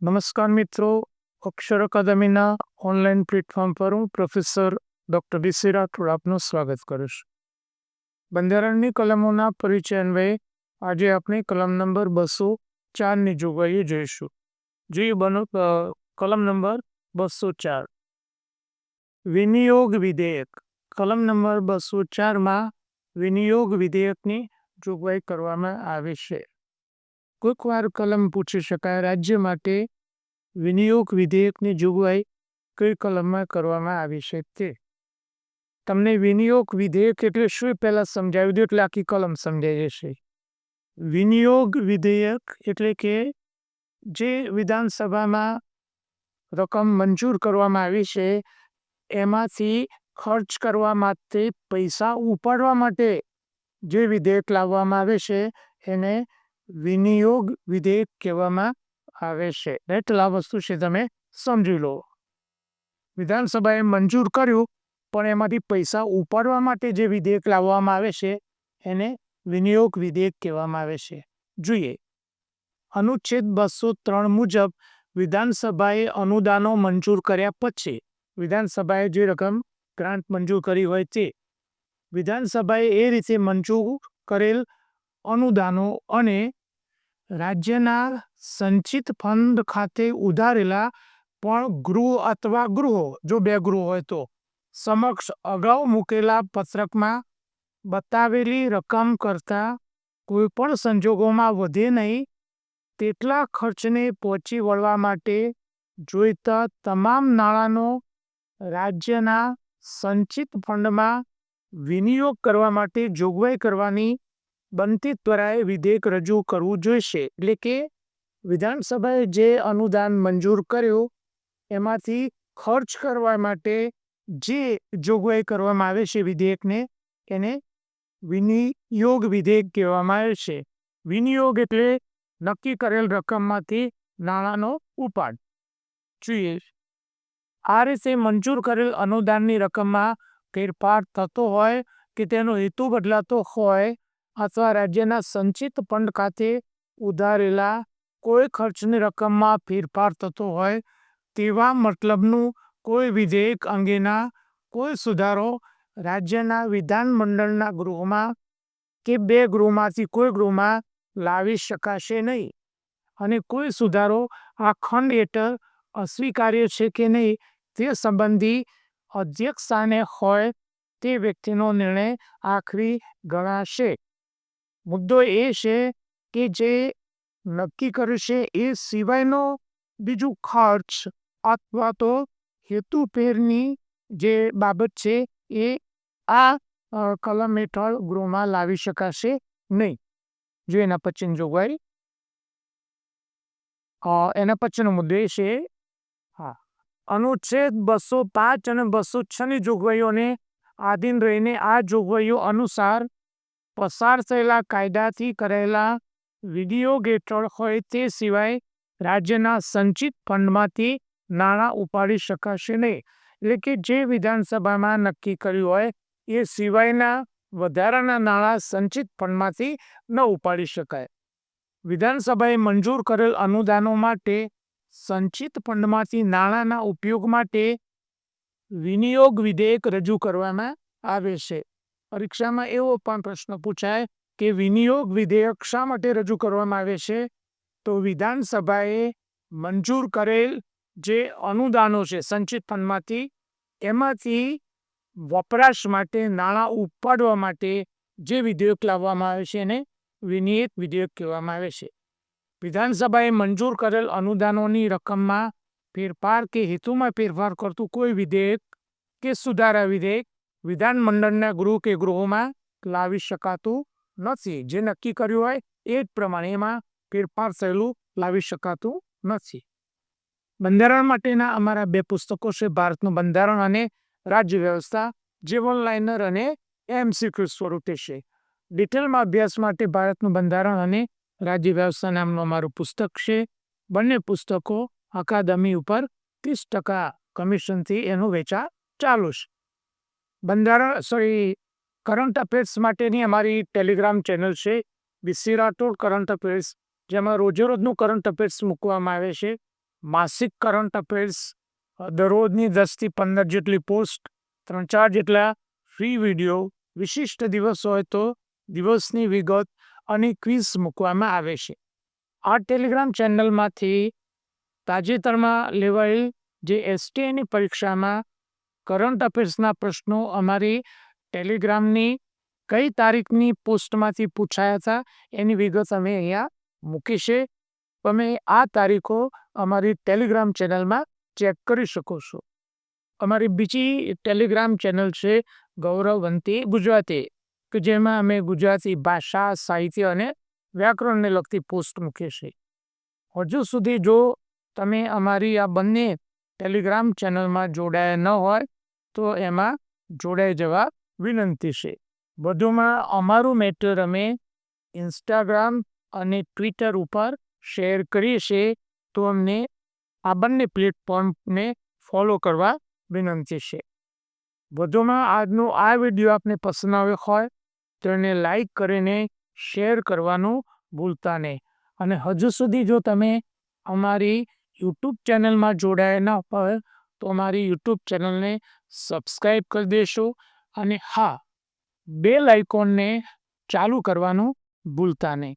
નમસ્કાર મિત્રો, અક્ષર અકાદમીના online platform પર હું પ્રોફેસર ડૉક્ટર ડીસી રાઠોડ આપનું સ્વાગત કરું છું. બંધારણની કલમોના પરિચય અન્વયે આજે આપણે કલમ નંબર 204ની જોગવાઈઓ જોઈશું. કલમ નંબર 204 વિનિયોગ વિધેયક. કલમ નંબર 204માં વિનિયોગ વિધેયકની જોગવાઈ કરવામાં આવી છે. કોઈક વાર કલમ પૂછી શકાય, રાજ્ય માટે વિનિયોગ વિધેયકની જોગવાઈ કઈ કલમમાં કરવામાં આવી છે તે. તમને વિનિયોગ વિધેયક એટલે શું પહેલાં સમજાવી દો એટલે આખી કલમ સમજાઈ જશે. વિનિયોગ વિધેયક એટલે કે જે વિધાનસભામાં રકમ મંજૂર કરવામાં આવી છે એમાંથી ખર્ચ કરવા માટે, પૈસા ઉપાડવા માટે જે વિધેયક લાવવામાં આવે છે એને વિનિયોગ વિધેયક કહેવામાં આવે છે. એટલે આ વસ્તુ છે તમે સમજી લો. વિધાનસભાએ મંજૂર કર્યું પણ એમાંથી પૈસા ઉપાડવા માટે જે વિધેયક લાવવામાં આવે છે એને વિનિયોગ વિધેયક કહેવામાં આવે છે. જોઈએ, અનુચ્છેદ 203 મુજબ વિધાનસભાએ અનુદાનો મંજૂર કર્યા પછી, વિધાનસભાએ જે રકમ ગ્રાન્ટ મંજૂર કરી હોય તે વિધાનસભાએ એ રીતે મંજૂર કરેલ અનુદાનો અને રાજ્યના સંચિત ફંડ ખાતે ઉધારેલા પણ ગૃહ અથવા ગૃહો, જો બે ગૃહ હોય તો, સમક્ષ અગાઉ મૂકેલા પત્રકમાં બતાવેલી રકમ કરતાં કોઈ પણ સંજોગોમાં વધે નહીં તેટલા ખર્ચને પહોંચી વળવા માટે જોઈતા તમામ નાણાંનો રાજ્યના સંચિત ફંડમાં વિનિયોગ કરવા માટે જોગવાઈ કરવાની બનતી ત્વરાએ વિધેયક રજૂ કરવું જોઈશે. એટલે કે વિધાનસભાએ જે અનુદાન મંજૂર કર્યું એમાંથી ખર્ચ કરવા માટે જે જોગવાઈ કરવામાં આવે છે વિધેયકને એને વિનિયોગ વિધેયક કહેવામાં આવે છે. વિનિયોગ એટલે નક્કી કરેલ રકમમાંથી નાણાંનો ઉપાડ. જોઈએ, આ રીતે મંજૂર કરેલ અનુદાનની રકમમાં ફેરફાર થતો હોય કે તેનો હેતુ બદલાતો હોય અથવા રાજ્યના સંચિત ફંડ ખાતે ઉધારેલા કોઈ ખર્ચની રકમમાં ફેરફાર થતો હોય તેવા મતલબનું કોઈ વિધેયક અંગેના કોઈ સુધારો રાજ્યના વિધાનમંડળના ગૃહમાં કે બે ગૃહમાંથી કોઈ ગૃહમાં લાવી શકાશે નહીં, અને કોઈ સુધારો આ ખંડ હેઠળ અસ્વીકાર્ય છે કે નહીં તે સંબંધી અધ્યક્ષાને હોય તે વ્યક્તિનો નિર્ણય આખરી ગણાશે. મુદ્દો એ છે કે જે નક્કી કર્યું છે એ સિવાયનો બીજું ખર્ચ અથવા તો હેતુફેરની જે બાબત છે એ આ કલમ હેઠળ ગૃહમાં લાવી શકાશે નહીં. જો એના પછીની જોગવાઈ, એના પછીનો મુદ્દો એ છે, અનુચ્છેદ 205 અને 206ની જોગવાઈઓને આધીન રહીને આ જોગવાઈઓ અનુસાર પસાર થયેલા કાયદાથી કરેલા વિનિયોગ હેઠળ હોય તે સિવાય રાજ્યના સંચિત ફંડમાંથી નાણાં ઉપાડી શકાશે નહીં. એટલે કે જે વિધાનસભામાં નક્કી કર્યું હોય એ સિવાયના વધારાના નાણાં સંચિત ફંડમાંથી ન ઉપાડી શકાય. વિધાનસભાએ મંજૂર કરેલ અનુદાનો માટે સંચિત ફંડમાંથી નાણાંના ઉપયોગ માટે વિનિયોગ વિધેયક રજૂ કરવામાં આવે છે. પરીક્ષામાં એવો પણ પ્રશ્ન પૂછાય કે વિનિયોગ વિધેયક શા માટે રજૂ કરવામાં આવે છે? તો વિધાનસભાએ મંજૂર કરેલ જે અનુદાનો છે સંચિત ફંડમાંથી, એમાંથી વપરાશ માટે નાણાં ઉપાડવા માટે જે વિધેયક લાવવામાં આવે છે એને વિનિયોગ વિધેયક કહેવામાં આવે છે. વિધાનસભાએ મંજૂર કરેલ અનુદાનોની રકમમાં ફેરફાર કે હેતુમાં ફેરફાર કરતું કોઈ વિધેયક કે સુધારા વિધેયક વિધાનમંડળના ગૃહ કે ગૃહોમાં લાવી શકાતું નથી. જે નક્કી કર્યું હોય એ જ પ્રમાણે એમાં ફેરફાર થયેલું લાવી શકાતું નથી. બંધારણ માટેના અમારા 2 પુસ્તકો છે, ભારતનું બંધારણ અને રાજ્ય વ્યવસ્થા, જે ઓનલાઈનર અને MCQ સ્વરૂપે છે. ડિટેલમાં અભ્યાસ માટે ભારતનું બંધારણ અને રાજ્ય વ્યવસ્થા નામનું અમારું પુસ્તક છે. બંને પુસ્તકો અકાદમી ઉપર 30% કમિશનથી એનું વેચાણ ચાલુ છે. કરંટ અફેર્સ માટેની અમારી ટેલિગ્રામ ચેનલ છે ડીસી રાઠોડ કરંટ અફેર્સ, જેમાં રોજે રોજનું કરંટ અફેર્સ મૂકવામાં આવે છે. માસિક કરંટ અફેર્સ, દરરોજની 10 થી 15 જેટલી પોસ્ટ, 3-4 જેટલા ફ્રી વિડીયો, વિશિષ્ટ દિવસ હોય તો દિવસની વિગત અને ક્વિઝ મૂકવામાં આવે છે. આ ટેલિગ્રામ ચેનલમાંથી તાજેતરમાં લેવાયેલ જે એસટીએની પરીક્ષામાં કરંટ અફેર્સના પ્રશ્નો અમારી ટેલિગ્રામની કઈ તારીખની પોસ્ટમાંથી પૂછાયા હતા એની વિગત અમે અહીંયા મૂકી છે. તમે આ તારીખો અમારી ટેલિગ્રામ ચેનલમાં ચેક કરી શકો છો. અમારી બીજી ટેલિગ્રામ ચેનલ છે ગૌરવવંતી ગુજરાતી, કે જેમાં અમે ગુજરાતી ભાષા, સાહિત્ય અને વ્યાકરણને લગતી પોસ્ટ મૂકીએ છીએ. હજુ સુધી જો તમે અમારી આ બંને ટેલિગ્રામ ચેનલમાં જોડાયા ન હોય તો એમાં જોડાઈ જવા વિનંતી છે. વધુમાં અમારું મેટર અમે ઇન્સ્ટાગ્રામ અને ટ્વિટર ઉપર શેર કરીએ છીએ, તો અમને આ બંને પ્લેટફોર્મને ફોલો કરવા વિનંતી છે. વધુમાં આજનો આ વિડીયો આપને પસંદ આવ્યો હોય તો એને લાઈક કરીને શેર કરવાનું ભૂલતા નહીં. અને હજુ સુધી જો તમે અમારી યુટ્યુબ ચેનલમાં જોડાયા ન હોય તો અમારી યુટ્યુબ ચેનલને સબસ્ક્રાઈબ કરી દેશો. અને હા, બેલ આઇકોનને ચાલુ કરવાનું ભૂલતા નહીં.